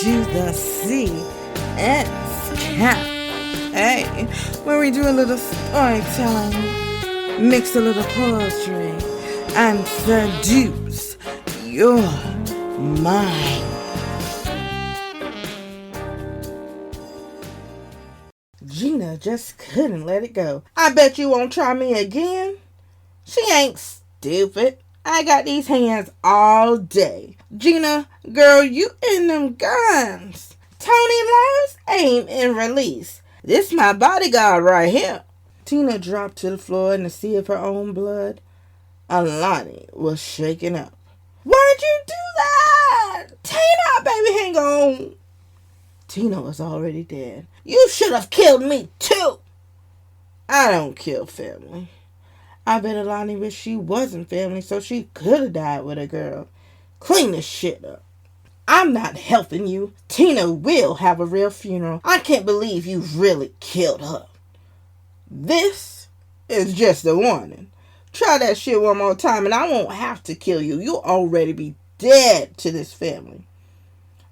to the C. It's Cat. Hey, where we do a little storytelling, mix a little poetry, and seduce your mind. Gina just couldn't let it go. I bet you won't try me again. She ain't stupid. I got these hands all day. Gina, girl, you in them guns. Tony loves aim and release. This my bodyguard right here. Tina dropped to the floor in the sea of her own blood. Alani was shaken up. Why'd you do that? Tina, baby, hang on. Tina was already dead. You should have killed me too. I don't kill family. I bet Alani wished she wasn't family so she could have died with a girl. Clean this shit up. I'm not helping you. Tina will have a real funeral. I can't believe you really killed her. This is just a warning. Try that shit one more time and I won't have to kill you. You'll already be dead to this family.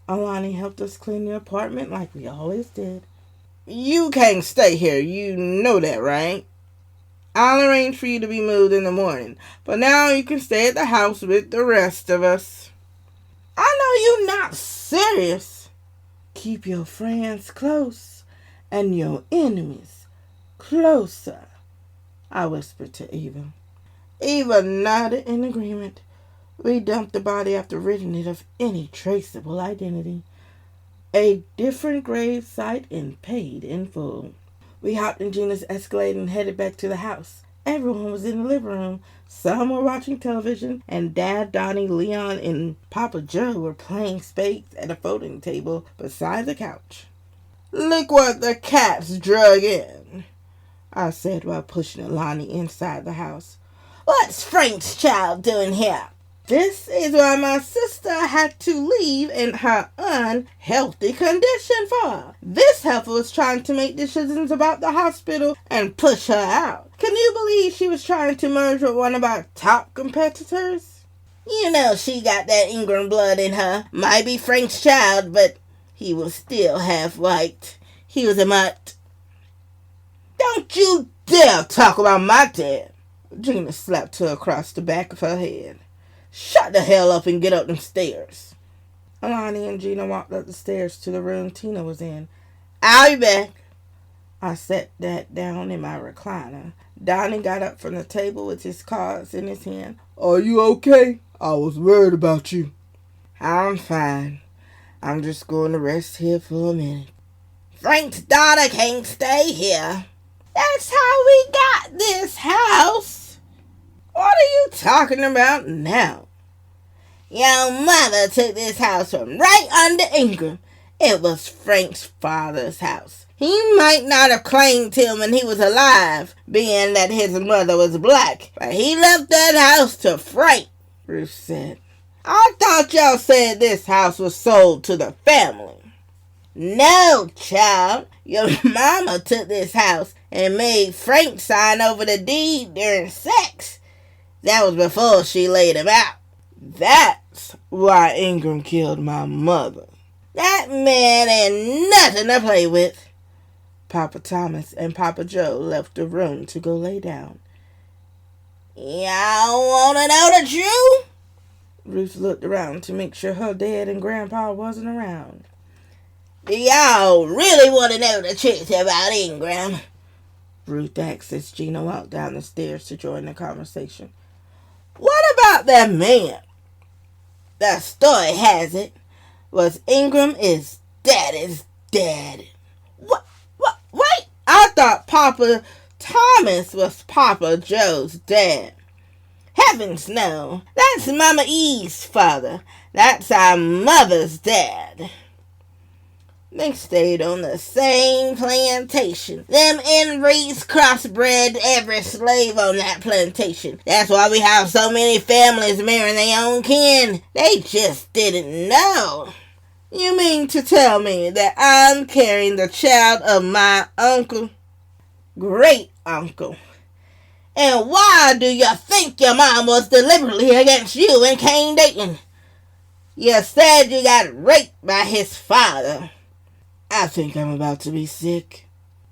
Alani helped us clean the apartment like we always did. You can't stay here. You know that, right? I'll arrange for you to be moved in the morning. But now you can stay at the house with the rest of us. I know you're not serious. Keep your friends close and your enemies closer, I whispered to Eva. Eva nodded in agreement. We dumped the body after ridding it of any traceable identity. A different grave site and paid in full. We hopped in Gina's Escalade and headed back to the house. Everyone was in the living room. Some were watching television, and Dad, Donnie, Leon, and Papa Joe were playing spades at a folding table beside the couch. Look what the cats drug in, I said while pushing Alani inside the house. What's Frank's child doing here? This is why my sister had to leave in her unhealthy condition for. This heifer was trying to make decisions about the hospital and push her out. Can you believe she was trying to merge with one of our top competitors? You know she got that Ingram blood in her. Might be Frank's child, but he was still half white. He was a mutt. Don't you dare talk about my dad. Gina slapped her across the back of her head. Shut the hell up and get up them stairs. Alani and Gina walked up the stairs to the room Tina was in. I'll be back. I sat that down in my recliner. Donnie got up from the table with his cards in his hand. Are you okay? I was worried about you. I'm fine. I'm just going to rest here for a minute. Frank's daughter can't stay here. That's how we got this house. What are you talking about now? Your mother took this house from right under Ingram. It was Frank's father's house. He might not have claimed him when he was alive, being that his mother was black, but he left that house to Frank, Ruth said. I thought y'all said this house was sold to the family. No, child. Your mama took this house and made Frank sign over the deed during sex. That was before she laid him out. That's why Ingram killed my mother. That man ain't nothing to play with. Papa Thomas and Papa Joe left the room to go lay down. Y'all want to know the truth? Ruth looked around to make sure her dad and Grandpa wasn't around. Do y'all really want to know the truth about Ingram? Ruth asked as Gina walked down the stairs to join the conversation. What about that man? The story has it was Ingram is Daddy's dad. What? Wait! I thought Papa Thomas was Papa Joe's dad. Heavens no. That's Mama E's father. That's our mother's dad. They stayed on the same plantation. Them inbreeds crossbred every slave on that plantation. That's why we have so many families marrying their own kin. They just didn't know. You mean to tell me that I'm carrying the child of my uncle? Great uncle. And why do you think your mom was deliberately against you and Kane Dayton? You said you got raped by his father. I think I'm about to be sick.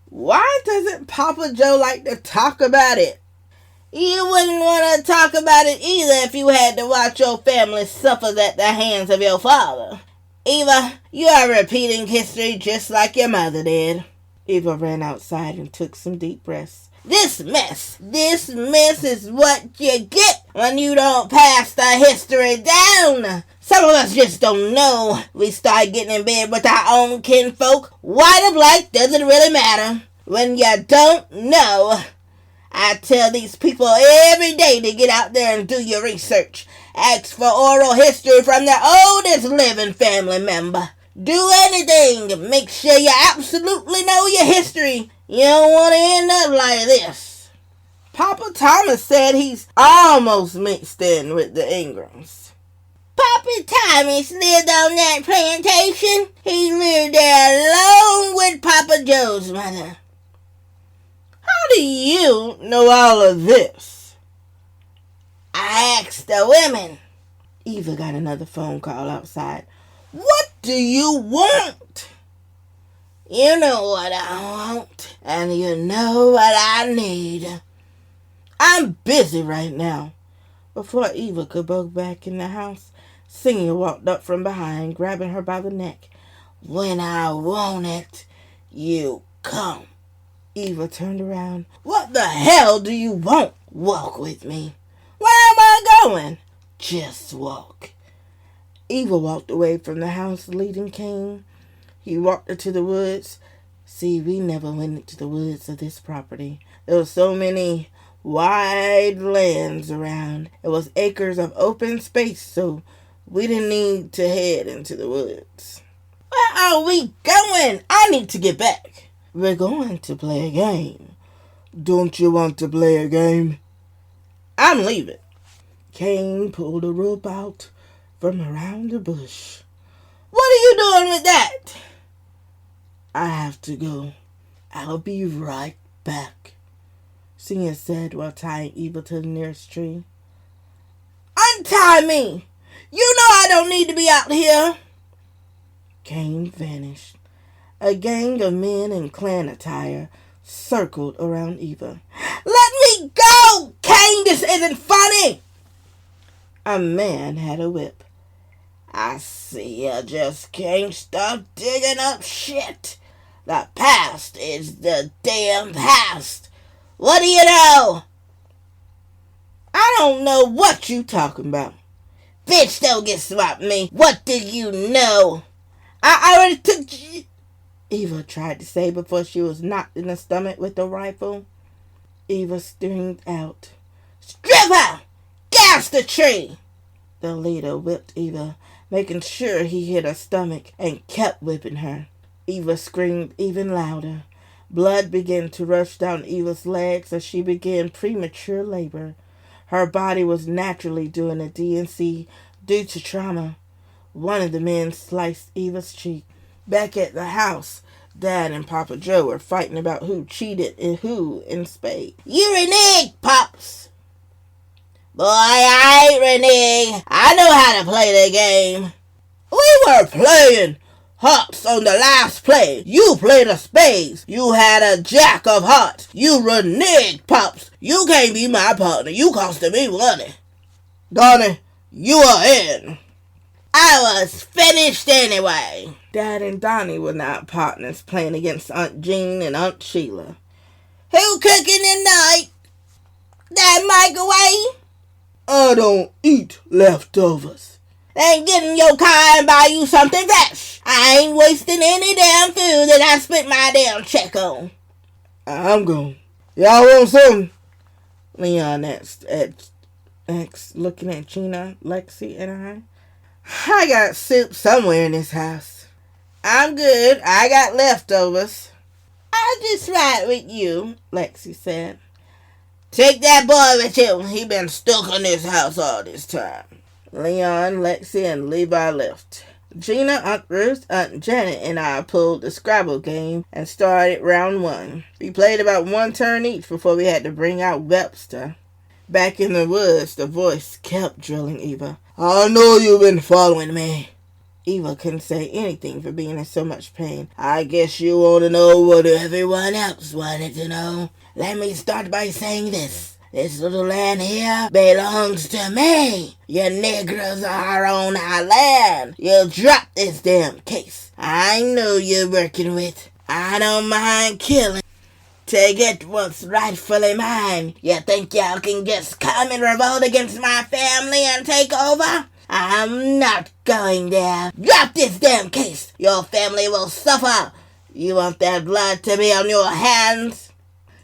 Why doesn't Papa Joe like to talk about it? You wouldn't want to talk about it either if you had to watch your family suffer at the hands of your father. Eva, you are repeating history just like your mother did. Eva ran outside and took some deep breaths. This mess is what you get when you don't pass the history down. Some of us just don't know. We start getting in bed with our own kinfolk. White or black doesn't really matter. When you don't know, I tell these people every day to get out there and do your research. Ask for oral history from the oldest living family member. Do anything. Make sure you absolutely know your history. You don't want to end up like this. Papa Thomas said he's almost mixed in with the Ingrams. Papa Thomas lived on that plantation. He lived there alone with Papa Joe's mother. How do you know all of this? I asked the women. Eva got another phone call outside. What do you want? You know what I want, and you know what I need. I'm busy right now. Before Eva could go back in the house, Senior walked up from behind, grabbing her by the neck. When I want it, you come. Eva turned around. What the hell do you want? Walk with me. Where am I going? Just walk. Eva walked away from the house, leading Cain. He walked her to the woods. See, we never went into the woods of this property. There were so many wide lands around. It was acres of open space, so we didn't need to head into the woods. Where are we going? I need to get back. We're going to play a game. Don't you want to play a game? I'm leaving. Cain pulled a rope out from around the bush. What are you doing with that? I have to go. I'll be right back, Senior said while tying Eva to the nearest tree. Untie me! You know I don't need to be out here. Cain vanished. A gang of men in clan attire circled around Eva. Let me go! Cain, this isn't funny! A man had a whip. I see you just can't stop digging up shit. The past is the damn past. What do you know? I don't know what you talking about. Bitch, don't get smart with me. What do you know? I already took you. Eva tried to say before she was knocked in the stomach with the rifle. Eva screamed out. Strip her! Gas the tree! The leader whipped Eva, making sure he hit her stomach, and kept whipping her. Eva screamed even louder. Blood began to rush down Eva's legs as she began premature labor. Her body was naturally doing a DNC due to trauma. One of the men sliced Eva's cheek. Back at the house, Dad and Papa Joe were fighting about who cheated and who in spades. You reneged, Pops! Boy, I ain't reneged. I know how to play the game. We were playing hearts on the last play. You played a spades. You had a jack of hearts. You reneged, Pops. You can't be my partner. You costed me money. Donnie, you are in. I was finished anyway. Dad and Donnie were now partners playing against Aunt Jean and Aunt Sheila. Who cooking tonight? That microwave? I don't eat leftovers. Then get in your car and buy you something fresh. I ain't wasting any damn food that I spent my damn check on. I'm going. Y'all want something? Leon asked, looking at Gina, Lexi, and I. I got soup somewhere in this house. I'm good. I got leftovers. I'll just ride with you, Lexi said. Take that boy with you. He been stuck in this house all this time. Leon, Lexi, and Levi left. Gina, Aunt Ruth, Aunt Janet, and I pulled the Scrabble game and started round 1. We played about 1 turn each before we had to bring out Webster. Back in the woods, the voice kept drilling Eva. I know you've been following me. Eva couldn't say anything for being in so much pain. I guess you want to know what everyone else wanted to know. Let me start by saying this. This little land here belongs to me. You niggers are on our land. You drop this damn case. I know you're working with. I don't mind killing to get what's rightfully mine. You think y'all can just come and revolt against my family and take over? I'm not going there. Drop this damn case. Your family will suffer. You want that blood to be on your hands?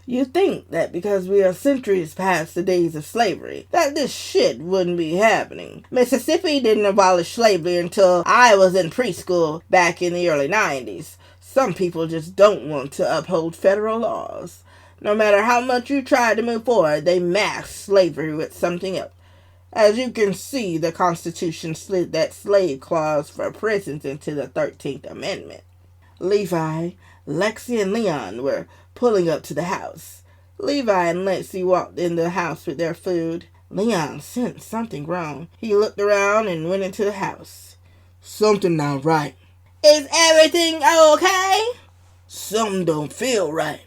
You think that because we are centuries past the days of slavery, that this shit wouldn't be happening. Mississippi didn't abolish slavery until I was in preschool back in the early 90s. Some people just don't want to uphold federal laws. No matter how much you try to move forward, they mask slavery with something else. As you can see, the Constitution slid that slave clause for prisons into the 13th Amendment. Levi, Lexi, and Leon were pulling up to the house. Levi and Lexi walked in the house with their food. Leon sensed something wrong. He looked around and went into the house. Something not right. Is everything okay? Something don't feel right.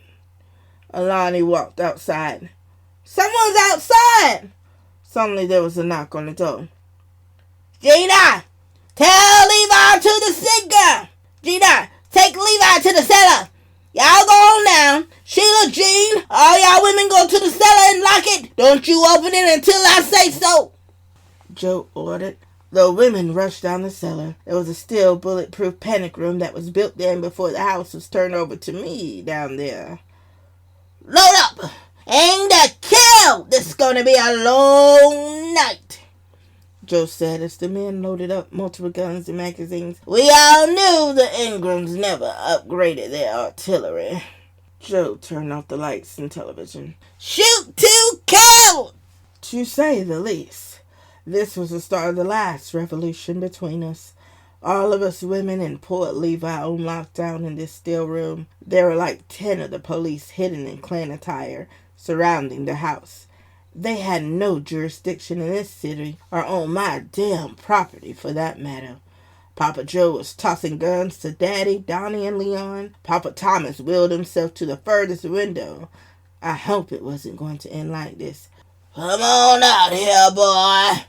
Alani walked outside. Someone's outside! Suddenly there was a knock on the door. Gina! Tell Levi to the sinker! Gina, take Levi to the cellar! Y'all go on now. Sheila, Jean, all y'all women go to the cellar and lock it. Don't you open it until I say so, Joe ordered. The women rushed down the cellar. There was a steel bulletproof panic room that was built in before the house was turned over to me down there. Load up! Aim to kill! This is going to be a long night, Joe said as the men loaded up multiple guns and magazines. We all knew the Ingrams never upgraded their artillery. Joe turned off the lights and television. Shoot to kill! To say the least. This was the start of the last revolution between us. All of us women and poor Levi on lockdown in this still room. There were like 10 of the police hidden in Klan attire surrounding the house. They had no jurisdiction in this city or on my damn property for that matter. Papa Joe was tossing guns to Daddy, Donnie, and Leon. Papa Thomas wheeled himself to the furthest window. I hope it wasn't going to end like this. Come on out here, boy.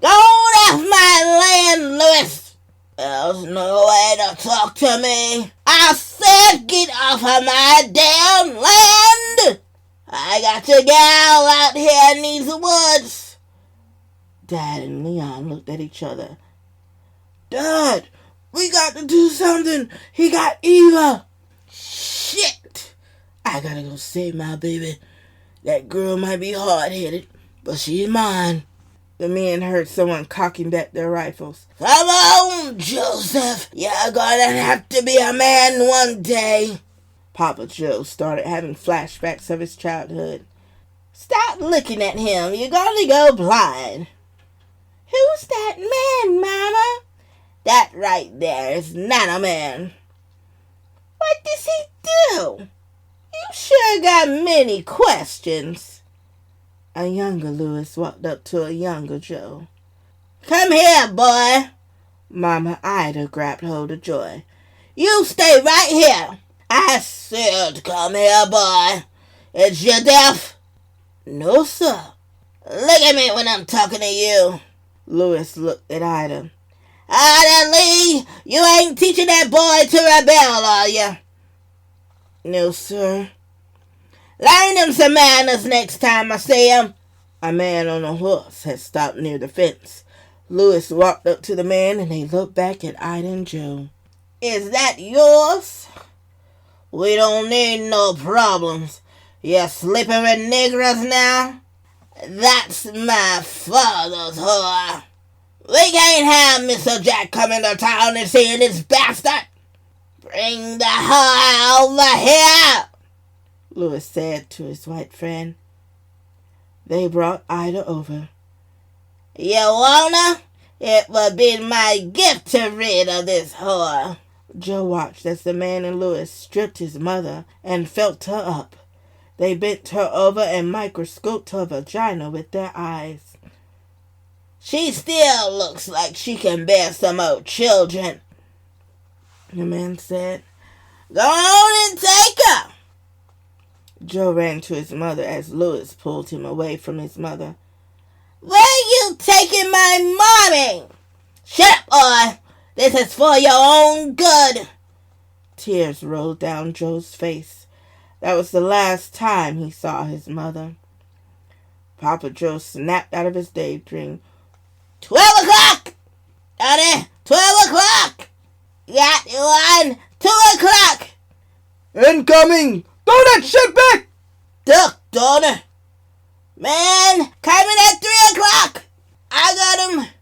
Go off my land, Louis. There's no way to talk to me. I said get off of my damn land. I got your gal out here in these woods. Dad and Leon looked at each other. Dad, we got to do something. He got Eva. Shit. I gotta go save my baby. That girl might be hard-headed, but she's mine. The men heard someone cocking back their rifles. Come on, Joseph. You're gonna have to be a man one day. Papa Joe started having flashbacks of his childhood. Stop looking at him. You're gonna go blind. Who's that man, Mama? That right there is not a man. What does he do? You sure got many questions. A younger Louis walked up to a younger Joe. Come here, boy. Mama Ida grabbed hold of Joy. You stay right here. I said come here, boy. Is you deaf? No, sir. Look at me when I'm talking to you. Louis looked at Ida. Ida Lee, you ain't teaching that boy to rebel, are you? No, sir. Learn him some manners next time I see him. A man on a horse had stopped near the fence. Louis walked up to the man and they looked back at Ida and Joe. Is that yours? We don't need no problems. You sleeping with niggers now? That's my father's whore. We can't have Mr. Jack coming to town and seeing this bastard. Bring the whore over here, Louis said to his white friend. They brought Ida over. You wanna? It would be my gift to rid of this whore. Joe watched as the man and Louis stripped his mother and felt her up. They bent her over and microscoped her vagina with their eyes. She still looks like she can bear some more children, the man said. Go on and take her. Joe ran to his mother as Louis pulled him away from his mother. Where you taking my mommy? Shut up, boy. This is for your own good. Tears rolled down Joe's face. That was the last time he saw his mother. Papa Joe snapped out of his daydream. 12 o'clock! Daddy, 12 o'clock! Got you on 2 o'clock! Incoming! Throw that shit back! Duck, daughter! Man, coming at 3 o'clock! I got him!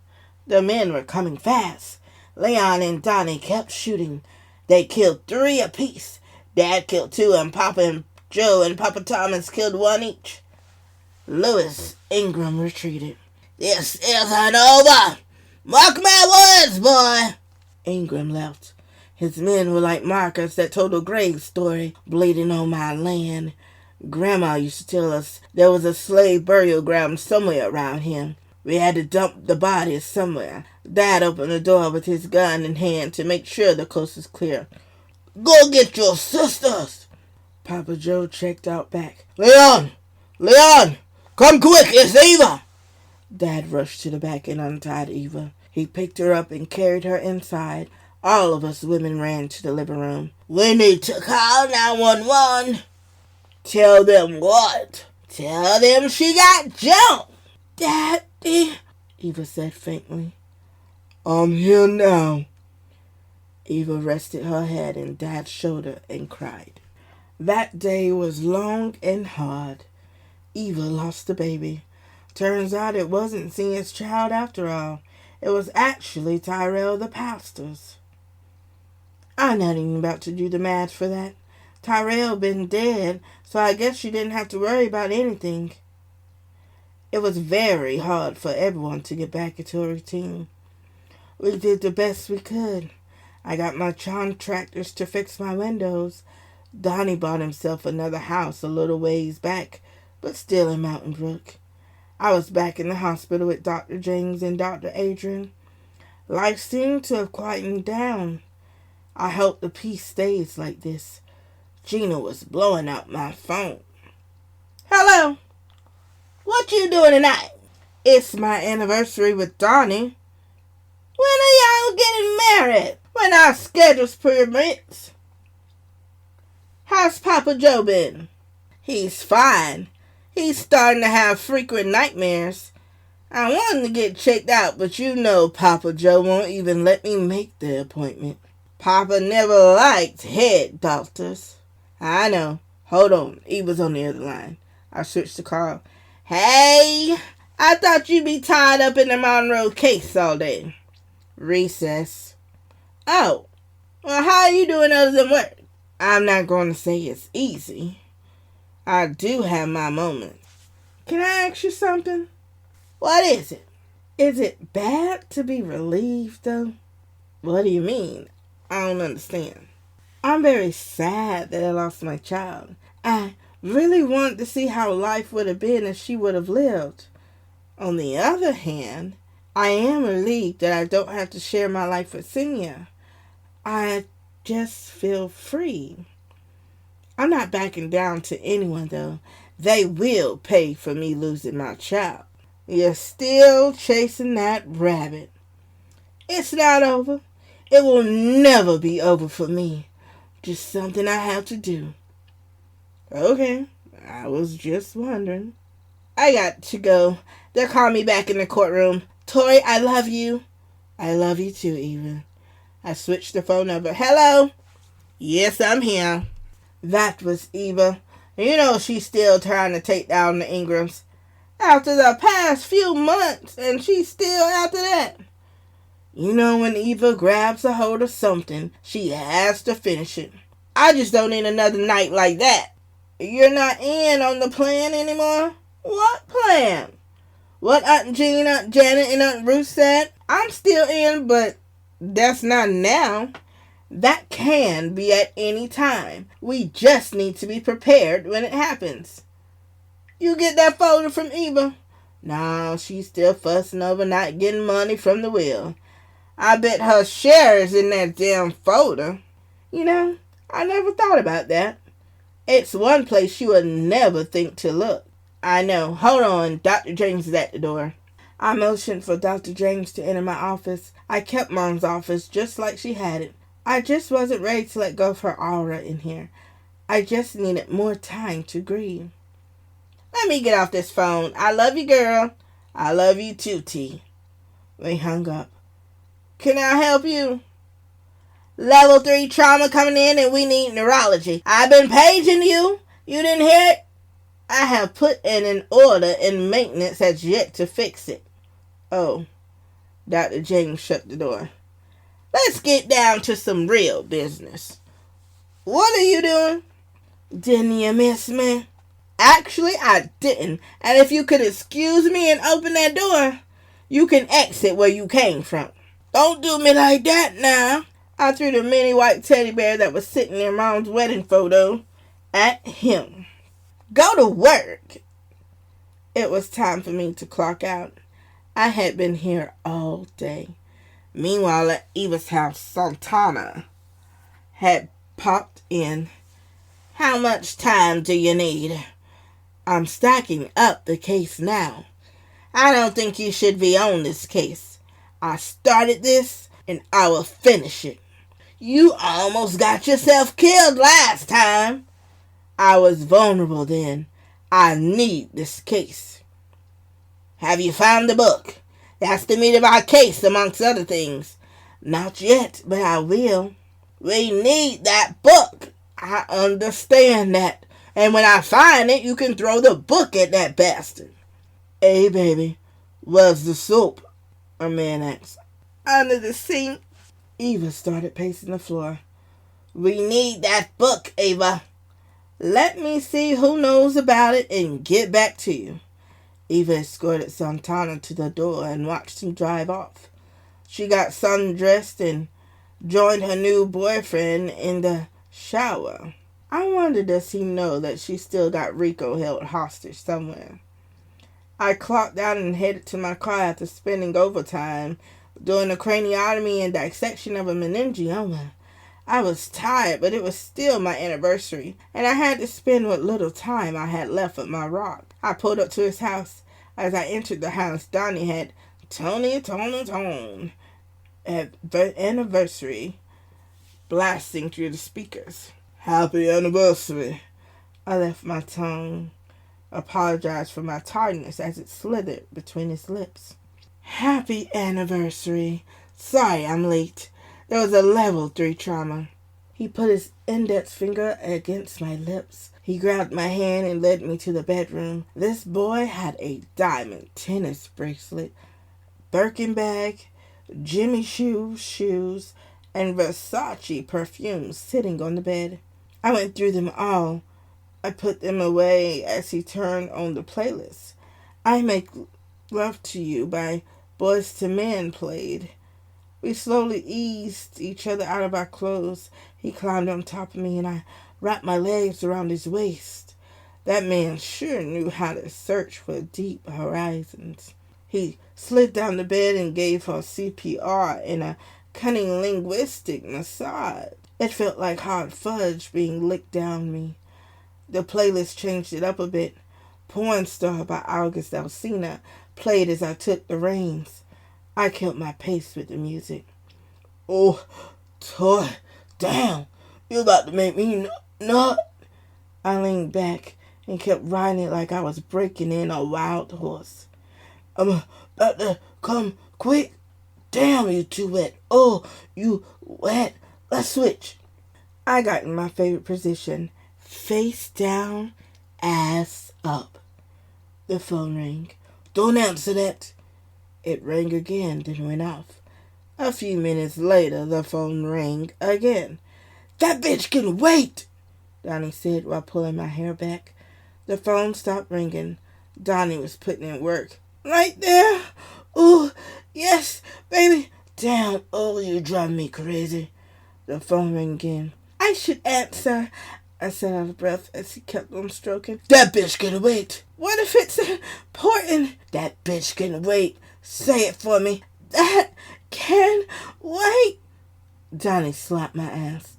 The men were coming fast. Leon and Donnie kept shooting. They killed 3 apiece. Dad killed 2, and Papa Joe and Papa Thomas killed 1 each. Louis Ingram retreated. This isn't over! Mark my words, boy! Ingram left. His men were like markers that told a grave story, bleeding on my land. Grandma used to tell us there was a slave burial ground somewhere around here. We had to dump the bodies somewhere. Dad opened the door with his gun in hand to make sure the coast was clear. Go get your sisters! Papa Joe checked out back. Leon! Come quick, it's Eva! Dad rushed to the back and untied Eva. He picked her up and carried her inside. All of us women ran to the living room. We need to call 911. Tell them what? Tell them she got jumped. Daddy, Eva said faintly. I'm here now. Eva rested her head in Dad's shoulder and cried. That day was long and hard. Eva lost the baby. Turns out it wasn't Senior's child after all. It was actually Tyrell the pastor's. I'm not even about to do the math for that. Tyrell been dead, so I guess she didn't have to worry about anything. It was very hard for everyone to get back into a routine. We did the best we could. I got my contractors to fix my windows. Donnie bought himself another house a little ways back, but still in Mountain Brook. I was back in the hospital with Dr. James and Dr. Adrian. Life seemed to have quietened down. I hope the peace stays like this. Gina was blowing out my phone. Hello. What you doing tonight? It's my anniversary with Donnie. When are y'all getting married? When our schedules permits. How's Papa Joe been? He's fine. He's starting to have frequent nightmares. I wanted to get checked out, but you know Papa Joe won't even let me make the appointment. Papa never liked head doctors. I know. Hold on. Eva's on the other line. I switched the call. Hey, I thought you'd be tied up in the Monroe case all day. Recess. Oh, well, how are you doing other than work? I'm not going to say it's easy. I do have my moments. Can I ask you something? What is it? Is it bad to be relieved, though? What do you mean? I don't understand. I'm very sad that I lost my child. I really wanted to see how life would have been if she would have lived. On the other hand, I am relieved that I don't have to share my life with Senior. I just feel free. I'm not backing down to anyone, though. They will pay for me losing my child. You're still chasing that rabbit. It's not over. It will never be over for me. Just something I have to do. Okay, I was just wondering. I got to go. They'll call me back in the courtroom. Tori, I love you. I love you too, Eva. I switched the phone number. Hello? Yes, I'm here. That was Eva. You know she's still trying to take down the Ingrams. After the past few months, and she's still after that. You know when Eva grabs a hold of something, she has to finish it. I just don't need another night like that. You're not in on the plan anymore? What plan? What Aunt Jean, Aunt Janet, and Aunt Ruth said? I'm still in, but that's not now. That can be at any time. We just need to be prepared when it happens. You get that folder from Eva? No, she's still fussing over not getting money from the will. I bet her share is in that damn folder. You know, I never thought about that. It's one place you would never think to look. I know. Hold on. Dr. James is at the door. I motioned for Dr. James to enter my office. I kept Mom's office just like she had it. I just wasn't ready to let go of her aura in here. I just needed more time to grieve. Let me get off this phone. I love you, girl. I love you too, T. We hung up. Can I help you? Level 3 trauma coming in and we need neurology. I've been paging you. You didn't hear it? I have put in an order and maintenance has yet to fix it. Oh. Dr. James shut the door. Let's get down to some real business. What are you doing? Didn't you miss me? Actually, I didn't. And if you could excuse me and open that door, you can exit where you came from. Don't do me like that now. I threw the mini white teddy bear that was sitting in Mom's wedding photo at him. Go to work. It was time for me to clock out. I had been here all day. Meanwhile, at Eva's house, Santana had popped in. How much time do you need? I'm stacking up the case now. I don't think you should be on this case. I started this, and I will finish it. You almost got yourself killed last time. I was vulnerable then. I need this case. Have you found the book? That's the meat of our case, amongst other things. Not yet, but I will. We need that book. I understand that. And when I find it, you can throw the book at that bastard. Hey, baby, where's the soap? A man asked. Under the sink. Eva started pacing the floor. We need that book, Eva. Let me see who knows about it and get back to you. Eva escorted Santana to the door and watched him drive off. She got sundressed and joined her new boyfriend in the shower. I wonder, does he know that she still got Rico held hostage somewhere? I clocked out and headed to my car after spending overtime doing a craniotomy and dissection of a meningioma. I was tired, but it was still my anniversary, and I had to spend what little time I had left with my rock. I pulled up to his house. As I entered the house, Donnie had Tony anniversary blasting through the speakers. Happy anniversary. I left my tongue, apologized for my tardiness as it slithered between his lips. Happy anniversary. Sorry I'm late. There was a level 3 trauma. He put his index finger against my lips. He grabbed my hand and led me to the bedroom. This boy had a diamond tennis bracelet, Birkin bag, Jimmy shoes, and Versace perfume sitting on the bed. I went through them all. I put them away as he turned on the playlist. I Make Love to You by Boyz II Men played. We slowly eased each other out of our clothes. He climbed on top of me and I wrapped my legs around his waist. That man sure knew how to search for deep horizons. He slid down the bed and gave her CPR and a cunning linguistic massage. It felt like hard fudge being licked down me. The playlist changed it up a bit. Porn Star by August Alsina played as I took the reins. I kept my pace with the music. Oh, toy, damn, you about to make me nut. I leaned back and kept riding it like I was breaking in a wild horse. I'm about to come quick. Damn, you too wet. Oh, you wet. Let's switch. I got in my favorite position, face down, ass up. The phone rang. Don't answer that. It rang again, then went off. A few minutes later, the phone rang again. That bitch can wait, Donnie said while pulling my hair back. The phone stopped ringing. Donnie was putting in work. Right there? Ooh, yes, baby. Damn, oh, you drive me crazy. The phone rang again. I should answer. I said out of breath as he kept on stroking. That bitch can wait. What if it's important? That bitch can wait. Say it for me. That can wait. Johnny slapped my ass.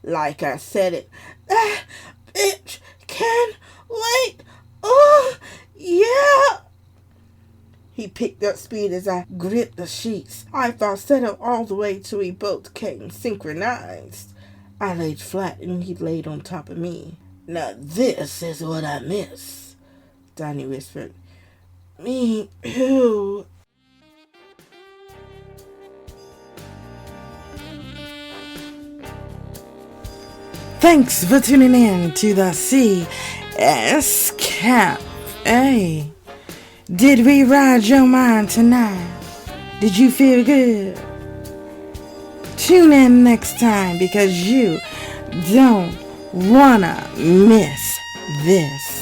Like I said it. That bitch can wait. Oh, yeah. He picked up speed as I gripped the sheets. I falsetto all the way till we both came synchronized. I laid flat and he laid on top of me. Now this is what I miss, Donnie whispered. Me too. Thanks for tuning in to the CS Cafe. Did we ride your mind tonight? Did you feel good? Tune in next time because you don't wanna miss this.